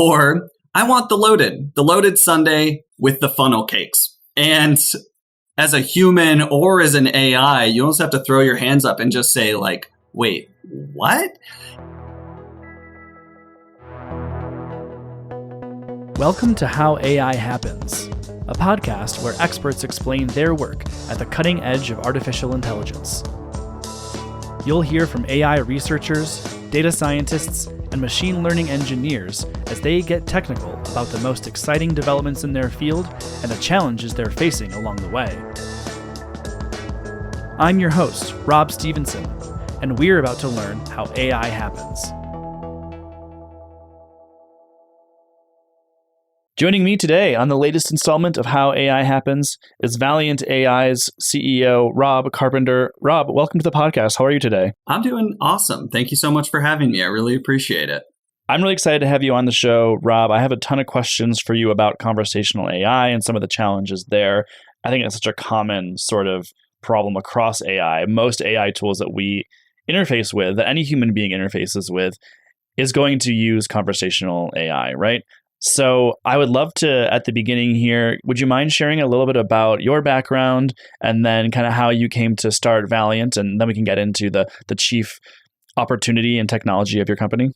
Or I want the loaded sundae with the funnel cakes. And as a human or as an AI, you almost have to throw your hands up and just say like, wait, what? Welcome to How AI Happens, a podcast where experts explain their work at the cutting edge of artificial intelligence. You'll hear from AI researchers, data scientists, and machine learning engineers as they get technical about the most exciting developments in their field and the challenges they're facing along the way. I'm your host, Rob Stevenson, and we're about to learn how AI happens. Joining me today on the latest installment of How AI Happens is Valyant AI's CEO, Rob Carpenter. Rob, welcome to the podcast. How are you today? I'm doing awesome. Thank you so much for having me. I really appreciate it. I'm really excited to have you on the show, Rob. I have a ton of questions for you about conversational AI and some of the challenges there. I think it's such a common sort of problem across AI. Most AI tools that we interface with, that any human being interfaces with, is going to use conversational AI, right? So I would love to, at the beginning here, would you mind sharing a little bit about your background and then kind of how you came to start Valyant, and then we can get into the chief opportunity and technology of your company?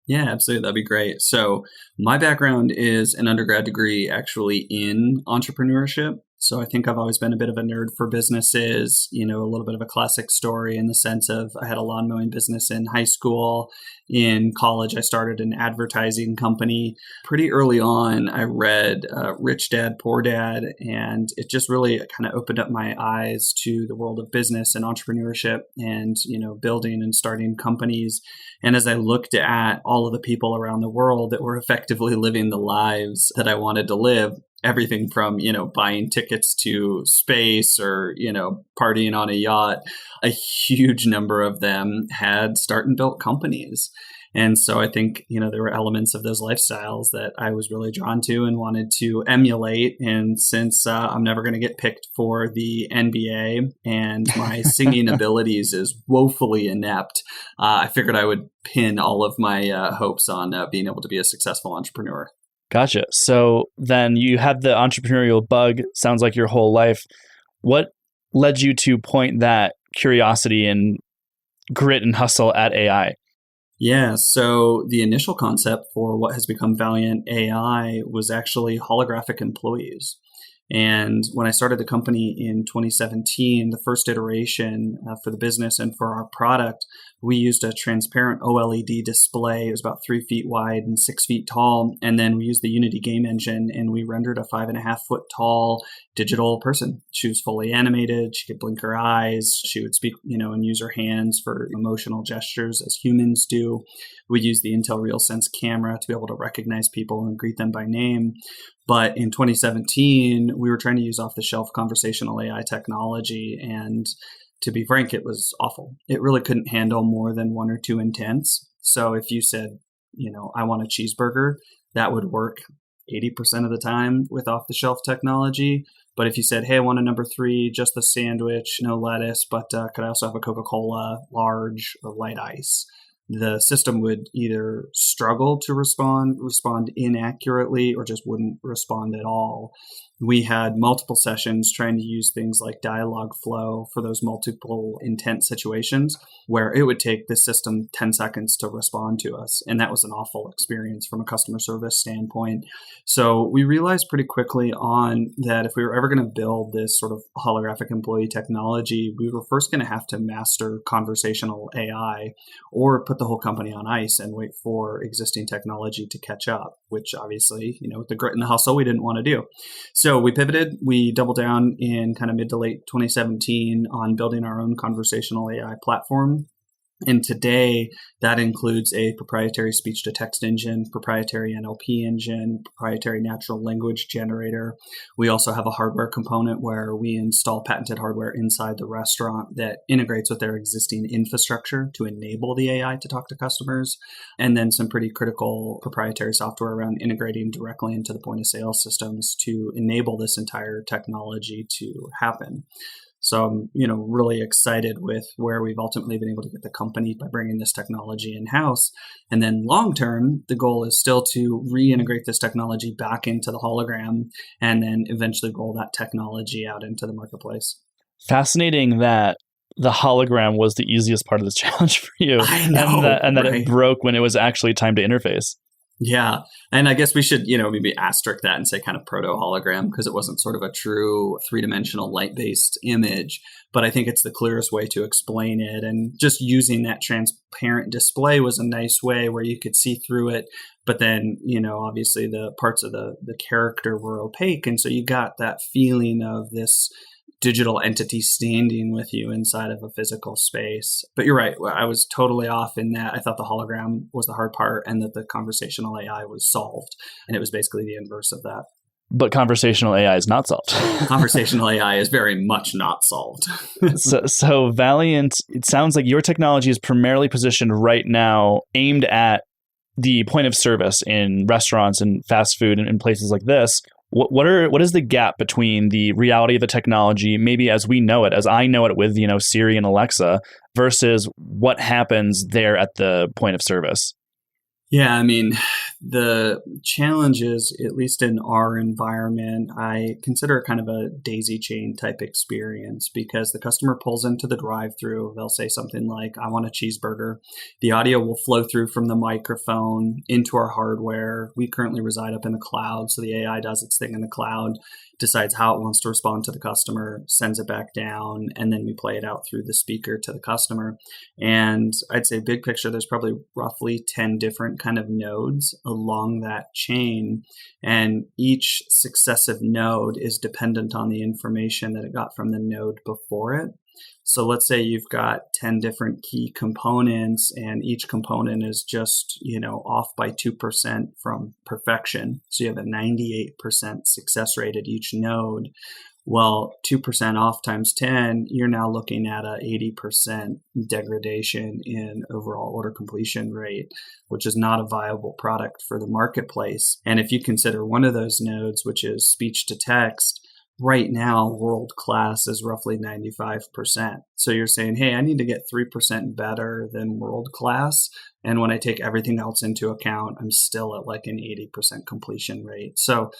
Yeah, absolutely. That'd be great. So my background is an undergrad degree actually in entrepreneurship. So I think I've always been a bit of a nerd for businesses, a little bit of a classic story in the sense of I had a lawn mowing business in high school. In college, I started an advertising company. Pretty early on, I read Rich Dad, Poor Dad, and it just really kind of opened up my eyes to the world of business and entrepreneurship and, building and starting companies. And as I looked at all of the people around the world that were effectively living the lives that I wanted to live, everything from, buying tickets to space or, partying on a yacht, a huge number of them had start and built companies. And so I think, there were elements of those lifestyles that I was really drawn to and wanted to emulate. And since I'm never going to get picked for the NBA and my singing abilities is woefully inept, I figured I would pin all of my hopes on being able to be a successful entrepreneur. Gotcha. So then you had the entrepreneurial bug, sounds like your whole life. What led you to point that curiosity and grit and hustle at AI? Yeah, so the initial concept for what has become Valyant AI was actually holographic employees. And when I started the company in 2017, the first iteration for the business and for our product, we used a transparent OLED display. It was about 3 feet wide and 6 feet tall. And then we used the Unity game engine and we rendered a 5.5 foot tall digital person. She was fully animated. She could blink her eyes. She would speak, and use her hands for emotional gestures as humans do. We used the Intel RealSense camera to be able to recognize people and greet them by name. But in 2017, we were trying to use off-the-shelf conversational AI technology. And to be frank, it was awful. It really couldn't handle more than 1 or 2 intents. So if you said, I want a cheeseburger, that would work 80% of the time with off-the-shelf technology. But if you said, hey, I want a number 3, just the sandwich, no lettuce, but could I also have a Coca-Cola, large or light ice? The system would either struggle to respond inaccurately, or just wouldn't respond at all. We had multiple sessions trying to use things like dialogue flow for those multiple intent situations where it would take the system 10 seconds to respond to us. And that was an awful experience from a customer service standpoint. So we realized pretty quickly on that if we were ever going to build this sort of holographic employee technology, we were first going to have to master conversational AI or put the whole company on ice and wait for existing technology to catch up, which obviously, with the grit and the hustle, we didn't want to do. So we pivoted. We doubled down in kind of mid to late 2017 on building our own conversational AI platform. And today, that includes a proprietary speech-to-text engine, proprietary NLP engine, proprietary natural language generator. We also have a hardware component where we install patented hardware inside the restaurant that integrates with their existing infrastructure to enable the AI to talk to customers. And then some pretty critical proprietary software around integrating directly into the point-of-sale systems to enable this entire technology to happen. So I'm, really excited with where we've ultimately been able to get the company by bringing this technology in-house. And then long term, the goal is still to reintegrate this technology back into the hologram and then eventually roll that technology out into the marketplace. Fascinating that the hologram was the easiest part of this challenge for you, I know, and that right? it broke when it was actually time to interface. Yeah. And I guess we should, maybe asterisk that and say kind of proto hologram because it wasn't sort of a true three-dimensional light-based image. But I think it's the clearest way to explain it. And just using that transparent display was a nice way where you could see through it. But then, obviously the parts of the character were opaque. And so you got that feeling of this digital entity standing with you inside of a physical space. But you're right. I was totally off in that. I thought the hologram was the hard part and that the conversational AI was solved. And it was basically the inverse of that. But conversational AI is not solved. Conversational AI is very much not solved. So Valyant, it sounds like your technology is primarily positioned right now aimed at the point of service in restaurants and fast food and in places like this. What is the gap between the reality of the technology, maybe as we know it, as I know it with Siri and Alexa, versus what happens there at the point of service? Yeah, I mean, the challenges, at least in our environment, I consider it kind of a daisy chain type experience because the customer pulls into the drive-through. They'll say something like, I want a cheeseburger. The audio will flow through from the microphone into our hardware. We currently reside up in the cloud, so the AI does its thing in the cloud, decides how it wants to respond to the customer, sends it back down, and then we play it out through the speaker to the customer. And I'd say big picture, there's probably roughly 10 different kind of nodes along that chain. And each successive node is dependent on the information that it got from the node before it. So let's say you've got 10 different key components and each component is just, off by 2% from perfection. So you have a 98% success rate at each node. Well, 2% off times 10, you're now looking at a 80% degradation in overall order completion rate, which is not a viable product for the marketplace. And if you consider one of those nodes, which is speech to text, right now, world class is roughly 95%. So you're saying, hey, I need to get 3% better than world class. And when I take everything else into account, I'm still at like an 80% completion rate. So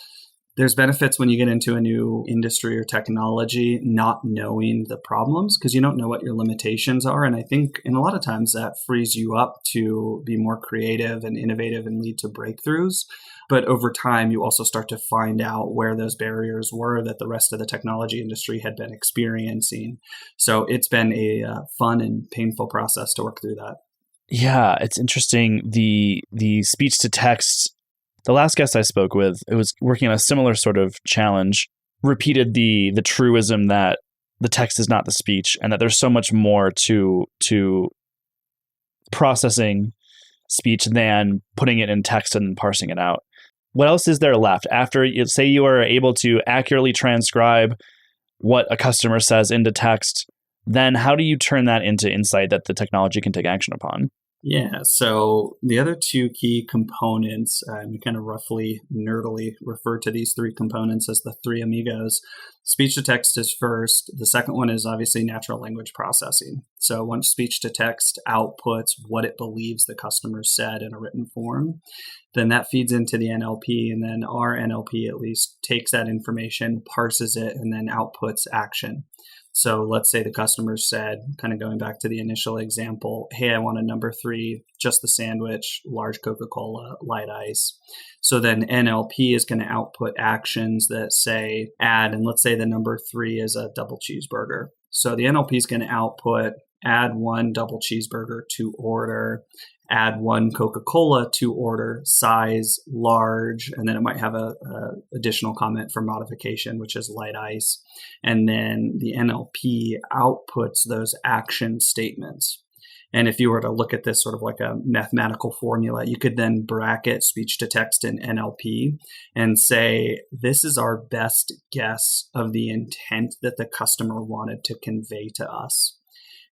there's benefits when you get into a new industry or technology, not knowing the problems because you don't know what your limitations are. And I think in a lot of times that frees you up to be more creative and innovative and lead to breakthroughs. But over time, you also start to find out where those barriers were that the rest of the technology industry had been experiencing. So it's been a fun and painful process to work through that. Yeah, it's interesting. The speech to text, the last guest I spoke with, it was working on a similar sort of challenge, repeated the truism that the text is not the speech and that there's so much more to processing speech than putting it in text and parsing it out. What else is there left? After, say you are able to accurately transcribe what a customer says into text, then how do you turn that into insight that the technology can take action upon? Yeah, so the other two key components, we kind of roughly nerdily refer to these three components as the three amigos. Speech to text is first. The second one is obviously natural language processing. So once speech to text outputs what it believes the customer said in a written form, then that feeds into the NLP, and then our NLP at least takes that information, parses it, and then outputs action. So let's say the customer said, kind of going back to the initial example, hey, I want a number 3, just the sandwich, large Coca-Cola, light ice. So then NLP is going to output actions that say add, and let's say the number 3 is a double cheeseburger. So the NLP is going to output add 1 double cheeseburger to order, add 1 Coca-Cola to order, size large, and then it might have a additional comment for modification, which is light ice. And then the NLP outputs those action statements. And if you were to look at this sort of like a mathematical formula, you could then bracket speech to text in NLP and say, this is our best guess of the intent that the customer wanted to convey to us.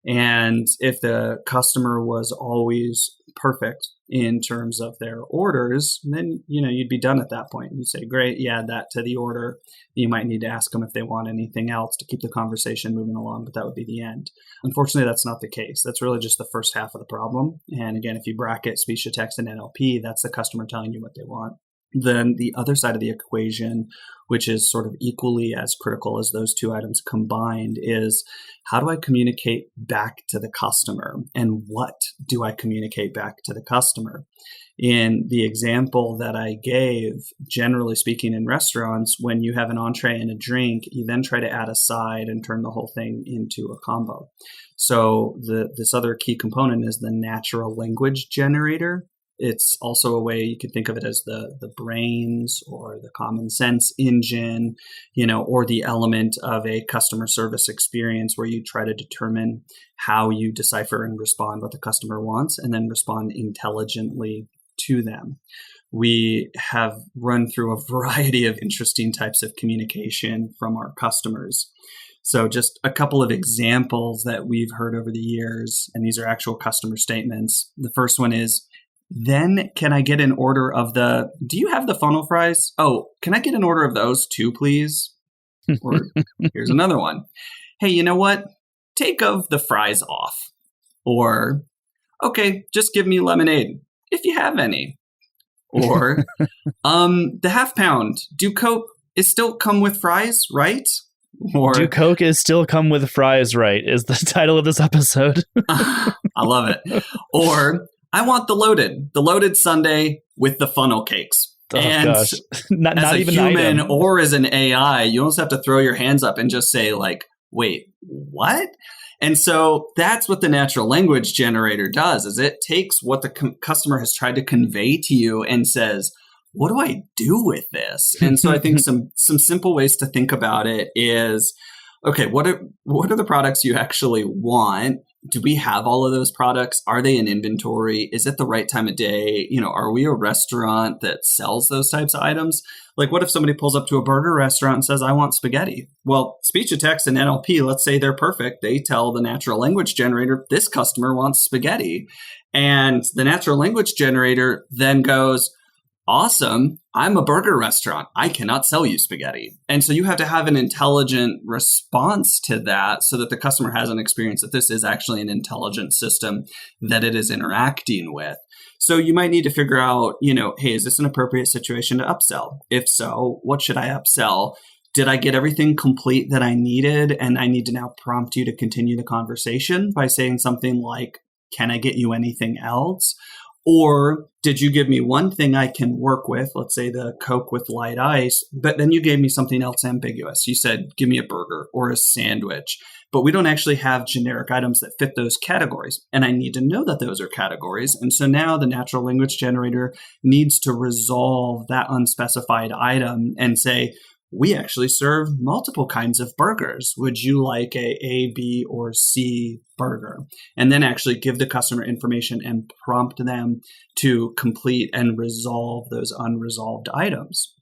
And if the customer was always perfect in terms of their orders, then, you'd be done at that point. You'd say, great, you add that to the order. You might need to ask them if they want anything else to keep the conversation moving along, but that would be the end. Unfortunately, that's not the case. That's really just the first half of the problem. And again, if you bracket speech to text and NLP, that's the customer telling you what they want. Then the other side of the equation, which is sort of equally as critical as those two items combined, is how do I communicate back to the customer? And what do I communicate back to the customer? In the example that I gave, generally speaking, in restaurants, when you have an entree and a drink, you then try to add a side and turn the whole thing into a combo. So this other key component is the natural language generator. It's also a way you could think of it as the brains or the common sense engine, or the element of a customer service experience where you try to determine how you decipher and respond what the customer wants and then respond intelligently to them. We have run through a variety of interesting types of communication from our customers. So just a couple of examples that we've heard over the years, and these are actual customer statements. The first one is, then can I get an order of do you have the funnel fries? Oh, can I get an order of those too, please? Or here's another one. Hey, you know what? Take of the fries off. Or, okay, just give me lemonade if you have any. Or, the half pound, do Coke is still come with fries, right? Or do Coke is still come with fries, right? Is the title of this episode. I love it. Or, I want the loaded sundae with the funnel cakes. Oh, and gosh. Not as a even human item. Or as an AI, you almost have to throw your hands up and just say wait, what? And so that's what the natural language generator does, is it takes what the customer has tried to convey to you and says, what do I do with this? And so I think some simple ways to think about it is, okay, what are the products you actually want? Do we have all of those products? Are they in inventory? Is it the right time of day? Are we a restaurant that sells those types of items? What if somebody pulls up to a burger restaurant and says, I want spaghetti? Well, speech to text and NLP, let's say they're perfect. They tell the natural language generator, this customer wants spaghetti. And the natural language generator then goes, awesome, I'm a burger restaurant. I cannot sell you spaghetti. And so you have to have an intelligent response to that so that the customer has an experience that this is actually an intelligent system that it is interacting with. So you might need to figure out, hey, is this an appropriate situation to upsell? If so, what should I upsell? Did I get everything complete that I needed? And I need to now prompt you to continue the conversation by saying something like, can I get you anything else? Or did you give me one thing I can work with, let's say the Coke with light ice, but then you gave me something else ambiguous. You said, give me a burger or a sandwich, but we don't actually have generic items that fit those categories. And I need to know that those are categories. And so now the natural language generator needs to resolve that unspecified item and say, we actually serve multiple kinds of burgers. Would you like a, B, or C burger? And then actually give the customer information and prompt them to complete and resolve those unresolved items.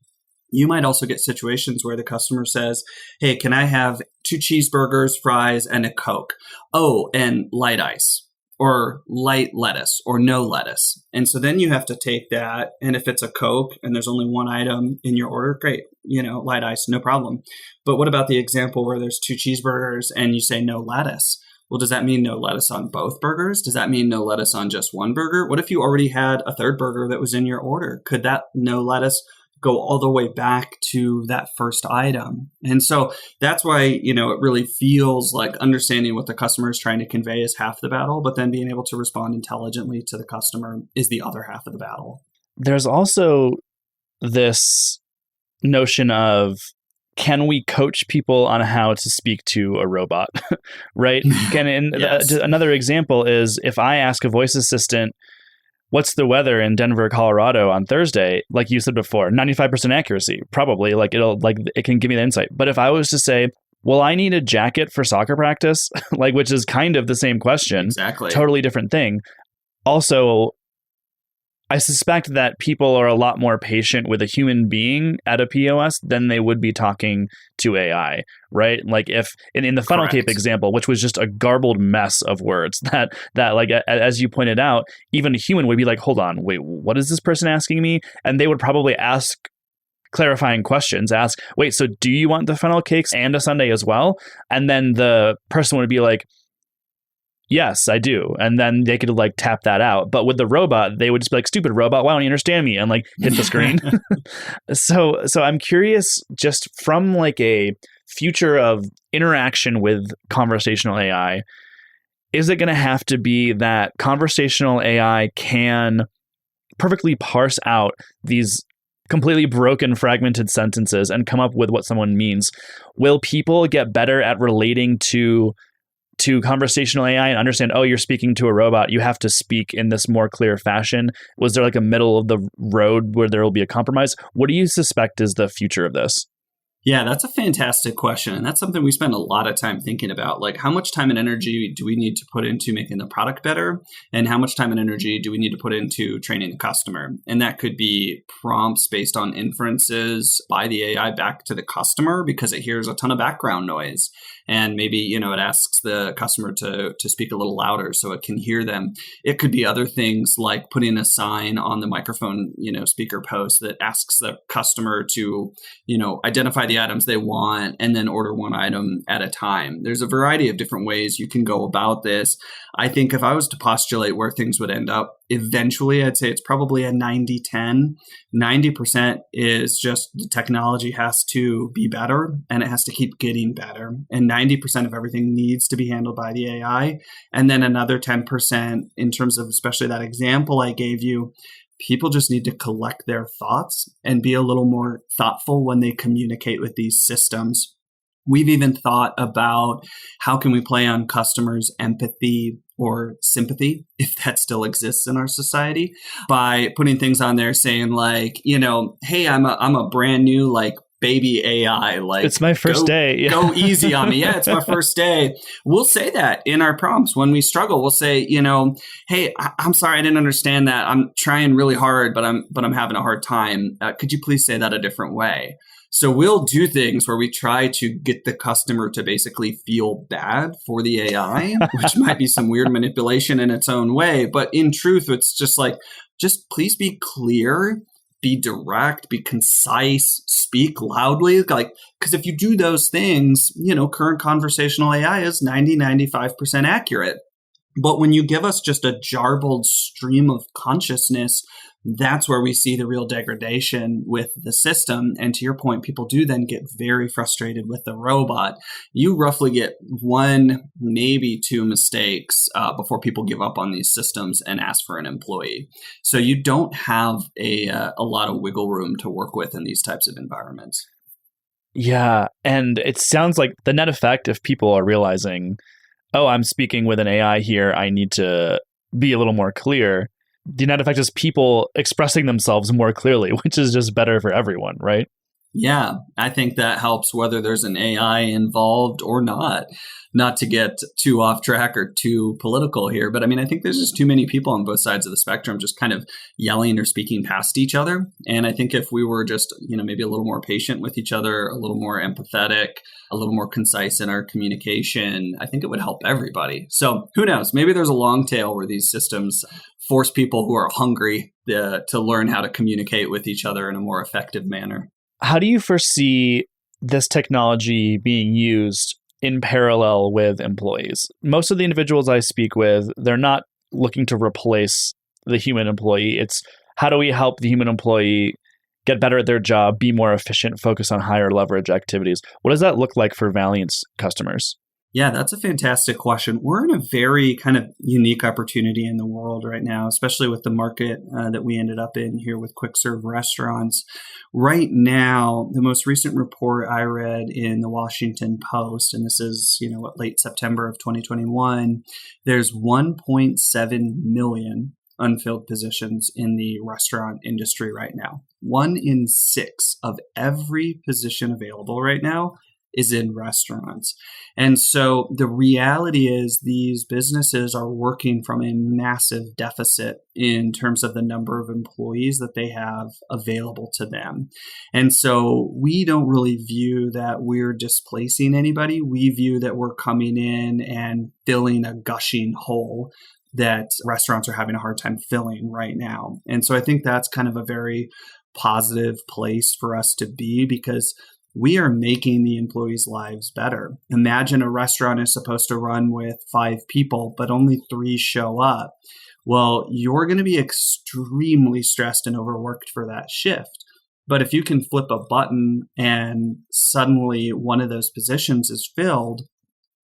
You might also get situations where the customer says, hey, can I have 2 cheeseburgers, fries, and a Coke? Oh, and light ice, or light lettuce, or no lettuce. And so then you have to take that, and if it's a Coke and there's only one item in your order, great, light ice, no problem. But what about the example where there's 2 cheeseburgers and you say no lettuce? Well, does that mean no lettuce on both burgers? Does that mean no lettuce on just one burger? What if you already had a third burger that was in your order? Could that no lettuce go all the way back to that first item? And so that's why, it really feels like understanding what the customer is trying to convey is half the battle, but then being able to respond intelligently to the customer is the other half of the battle. There's also this notion of, can we coach people on how to speak to a robot, right? Yes. Another example is if I ask a voice assistant, what's the weather in Denver, Colorado on Thursday? Like you said before, 95% accuracy, probably. It can give me the insight. But if I was to say, well, I need a jacket for soccer practice, which is kind of the same question. Exactly. Totally different thing. Also, I suspect that people are a lot more patient with a human being at a POS than they would be talking to AI, right? Like if in the funnel cape Correct. example, which was just a garbled mess of words that like as you pointed out, even a human would be like, hold on, wait, what is this person asking me? And they would probably ask clarifying questions, ask, wait, so do you want the funnel cakes and a sundae as well? And then the person would be like, yes, I do. And then they could like tap that out. But with the robot, they would just be like, stupid robot, why don't you understand me? And like hit the screen. So I'm curious, just from like a future of interaction with conversational AI, is it going to have to be that conversational AI can perfectly parse out these completely broken, fragmented sentences and come up with what someone means? Will people get better at relating to conversational AI and understand, oh, you're speaking to a robot, you have to speak in this more clear fashion? Was there like a middle of the road where there will be a compromise? What do you suspect is the future of this? Yeah, that's a fantastic question. And that's something we spend a lot of time thinking about. Like, how much time and energy do we need to put into making the product better? And how much time and energy do we need to put into training the customer? And that could be prompts based on inferences by the AI back to the customer because it hears a ton of background noise. And maybe, it asks the customer to speak a little louder so it can hear them. It could be other things like putting a sign on the microphone, speaker post that asks the customer to, identify the items they want and then order one item at a time. There's a variety of different ways you can go about this. I think if I was to postulate where things would end up, eventually I'd say it's probably a 90-10. 90% is just the technology has to be better and it has to keep getting better. And 90% of everything needs to be handled by the AI. And then another 10% in terms of especially that example I gave you, people just need to collect their thoughts and be a little more thoughtful when they communicate with these systems. We've even thought about how can we play on customers' empathy or sympathy, if that still exists in our society, by putting things on there saying like, hey, I'm a brand new like baby AI, like it's my first day. Yeah. Go easy on me. Yeah, it's my first day. We'll say that in our prompts when we struggle. We'll say, hey, I'm sorry, I didn't understand that. I'm trying really hard, but I'm having a hard time. Could you please say that a different way? So we'll do things where we try to get the customer to basically feel bad for the AI, which might be some weird manipulation in its own way. But in truth, it's just like, just please be clear, be direct, be concise, speak loudly. Like, because if you do those things, current conversational AI is 90-95% accurate. But when you give us just a jarbled stream of consciousness, that's where we see the real degradation with the system. And to your point, people do then get very frustrated with the robot. You roughly get one, maybe two mistakes before people give up on these systems and ask for an employee. So you don't have a lot of wiggle room to work with in these types of environments. Yeah. And it sounds like the net effect, if people are realizing, oh, I'm speaking with an AI here, I need to be a little more clear. The net effect is people expressing themselves more clearly, which is just better for everyone, right? Yeah, I think that helps whether there's an AI involved or not. Not to get too off track or too political here, but I mean, I think there's just too many people on both sides of the spectrum just kind of yelling or speaking past each other. And I think if we were just, maybe a little more patient with each other, a little more empathetic, a little more concise in our communication, I think it would help everybody. So who knows? Maybe there's a long tail where these systems force people who are hungry to learn how to communicate with each other in a more effective manner. How do you foresee this technology being used in parallel with employees? Most of the individuals I speak with, they're not looking to replace the human employee. It's how do we help the human employee get better at their job, be more efficient, focus on higher leverage activities? What does that look like for Valyant's customers? Yeah, that's a fantastic question. We're in a very kind of unique opportunity in the world right now, especially with the market that we ended up in here with quick serve restaurants. Right now, the most recent report I read in the Washington Post, and this is, late September of 2021, there's 1.7 million unfilled positions in the restaurant industry right now. 1 in 6 of every position available right now is in restaurants. And so the reality is these businesses are working from a massive deficit in terms of the number of employees that they have available to them. And so we don't really view that we're displacing anybody. We view that we're coming in and filling a gushing hole that restaurants are having a hard time filling right now. And so I think that's kind of a very positive place for us to be, because we are making the employees' lives better. Imagine a restaurant is supposed to run with 5 people, but only 3 show up. Well, you're going to be extremely stressed and overworked for that shift. But if you can flip a button and suddenly one of those positions is filled,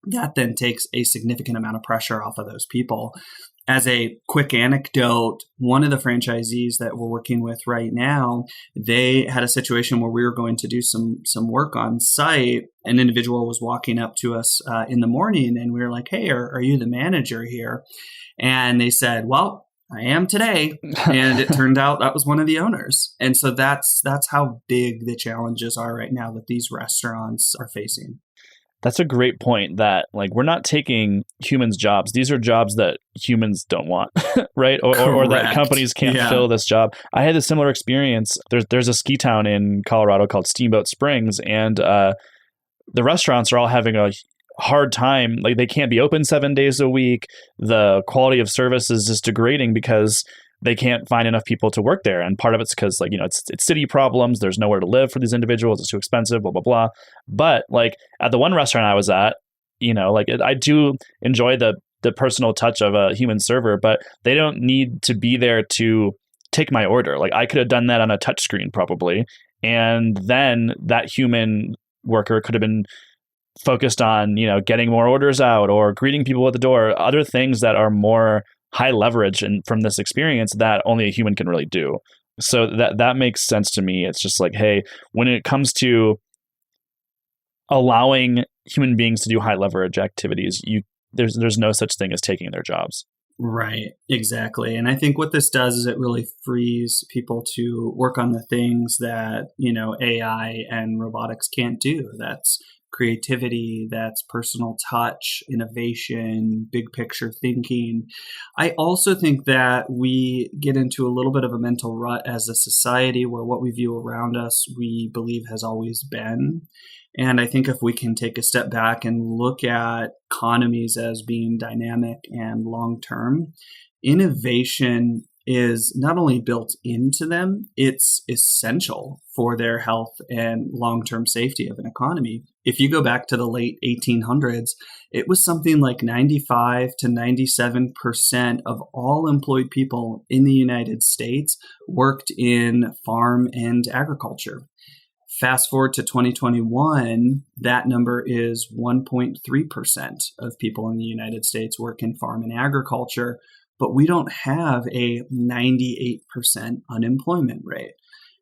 that then takes a significant amount of pressure off of those people. As a quick anecdote, one of the franchisees that we're working with right now, they had a situation where we were going to do some work on site. An individual was walking up to us in the morning, and we were like, "Hey, are you the manager here?" And they said, "Well, I am today." And it turned out that was one of the owners. And so that's how big the challenges are right now that these restaurants are facing. That's a great point, that like we're not taking humans' jobs. These are jobs that humans don't want, right? Or that companies can't fill this job. I had a similar experience. There's a ski town in Colorado called Steamboat Springs, and the restaurants are all having a hard time. Like, they can't be open 7 days a week. The quality of service is just degrading because they can't find enough people to work there. And part of it's because, like, it's city problems. There's nowhere to live for these individuals. It's too expensive, blah, blah, blah. But like at the one restaurant I was at, I do enjoy the personal touch of a human server, but they don't need to be there to take my order. Like, I could have done that on a touch screen probably. And then that human worker could have been focused on, getting more orders out or greeting people at the door, other things that are more high leverage and from this experience that only a human can really do. So that makes sense to me. It's just like, hey, when it comes to allowing human beings to do high leverage activities, there's no such thing as taking their jobs. Right, exactly. And I think what this does is it really frees people to work on the things that, AI and robotics can't do. That's creativity, that's personal touch, innovation, big picture thinking. I also think that we get into a little bit of a mental rut as a society where what we view around us, we believe has always been. And I think if we can take a step back and look at economies as being dynamic and long-term, innovation is not only built into them, it's essential for their health and long-term safety of an economy. If you go back to the late 1800s, it was something like 95 to 97% of all employed people in the United States worked in farm and agriculture. Fast forward to 2021, that number is 1.3% of people in the United States work in farm and agriculture, but we don't have a 98% unemployment rate.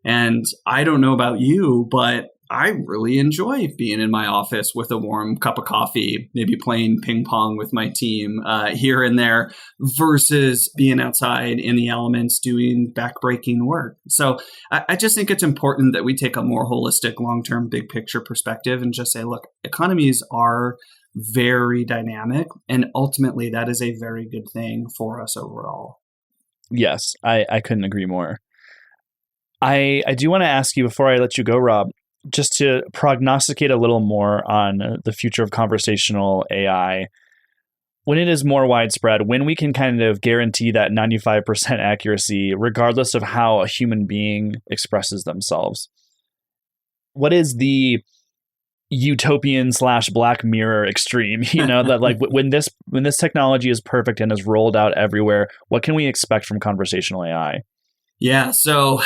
And I don't know about you, but I really enjoy being in my office with a warm cup of coffee, maybe playing ping pong with my team here and there, versus being outside in the elements doing backbreaking work. So I just think it's important that we take a more holistic, long-term, big picture perspective and just say, look, economies are very dynamic, and ultimately that is a very good thing for us overall. Yes, I couldn't agree more. I do want to ask you before I let you go, Rob, just to prognosticate a little more on the future of conversational AI. When it is more widespread, when we can kind of guarantee that 95% accuracy, regardless of how a human being expresses themselves, what is the utopian / Black Mirror extreme, that like when this technology is perfect and is rolled out everywhere, what can we expect from conversational AI? Yeah, so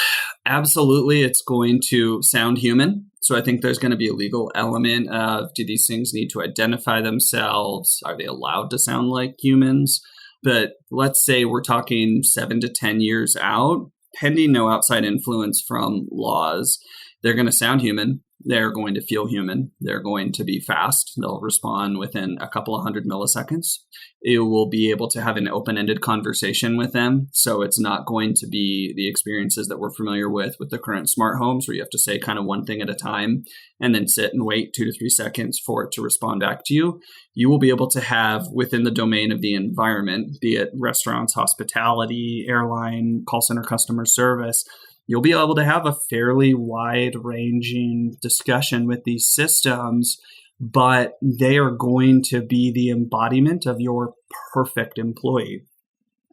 absolutely, it's going to sound human. So I think there's going to be a legal element of, do these things need to identify themselves? Are they allowed to sound like humans? But let's say we're talking 7 to 10 years out, pending no outside influence from laws, they're going to sound human. They're going to feel human. They're going to be fast. They'll respond within a couple of 100 milliseconds. It will be able to have an open-ended conversation with them. So it's not going to be the experiences that we're familiar with the current smart homes, where you have to say kind of one thing at a time and then sit and wait 2 to 3 seconds for it to respond back to you. You will be able to have within the domain of the environment, be it restaurants, hospitality, airline, call center, customer service, you'll be able to have a fairly wide-ranging discussion with these systems, but they are going to be the embodiment of your perfect employee.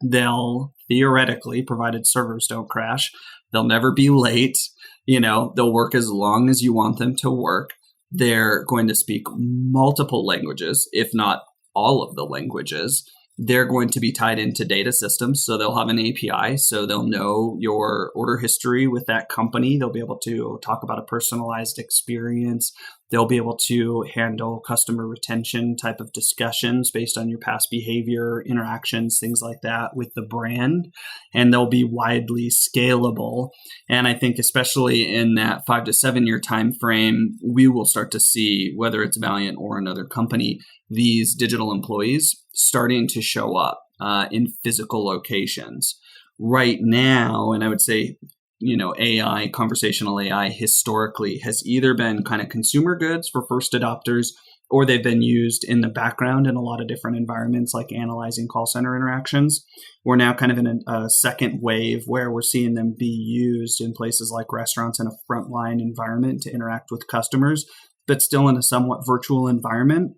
They'll theoretically, provided servers don't crash, they'll never be late. They'll work as long as you want them to work. They're going to speak multiple languages, if not all of the languages. They're going to be tied into data systems. So they'll have an API. So they'll know your order history with that company. They'll be able to talk about a personalized experience. They'll be able to handle customer retention type of discussions based on your past behavior, interactions, things like that with the brand. And they'll be widely scalable. And I think especially in that 5 to 7 year time frame, we will start to see, whether it's Valyant or another company, these digital employees starting to show up in physical locations. Right now, and I would say, AI, conversational AI historically has either been kind of consumer goods for first adopters, or they've been used in the background in a lot of different environments, like analyzing call center interactions. We're now kind of in a second wave where we're seeing them be used in places like restaurants in a frontline environment to interact with customers, but still in a somewhat virtual environment,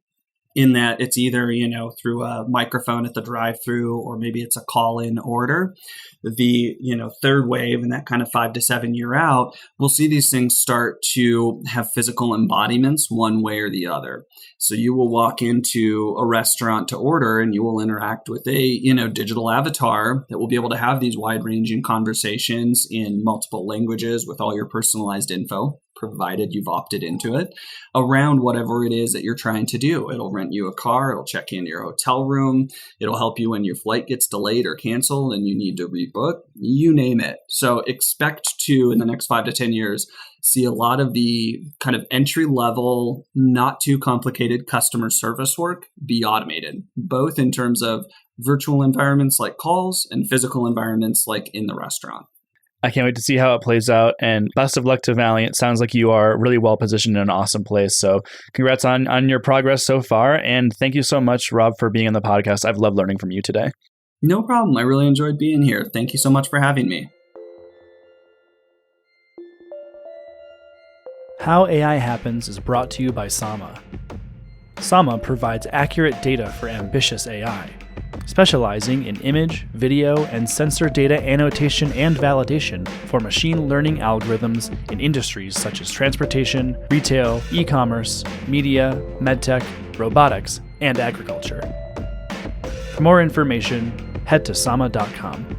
in that it's either, through a microphone at the drive-through, or maybe it's a call-in order. The, third wave, and that kind of 5 to 7 year out, we'll see these things start to have physical embodiments one way or the other. So you will walk into a restaurant to order, and you will interact with a, digital avatar that will be able to have these wide-ranging conversations in multiple languages with all your personalized info, provided you've opted into it, around whatever it is that you're trying to do. It'll rent you a car, it'll check into your hotel room, it'll help you when your flight gets delayed or canceled and you need to rebook, you name it. So expect to, in the next 5 to 10 years, see a lot of the kind of entry level, not too complicated customer service work be automated, both in terms of virtual environments like calls and physical environments like in the restaurant. I can't wait to see how it plays out, and best of luck to Valyant. Sounds like you are really well positioned in an awesome place. So congrats on your progress so far. And thank you so much, Rob, for being on the podcast. I've loved learning from you today. No problem. I really enjoyed being here. Thank you so much for having me. How AI Happens is brought to you by Sama. Sama provides accurate data for ambitious AI, specializing in image, video, and sensor data annotation and validation for machine learning algorithms in industries such as transportation, retail, e-commerce, media, medtech, robotics, and agriculture. For more information, head to sama.com.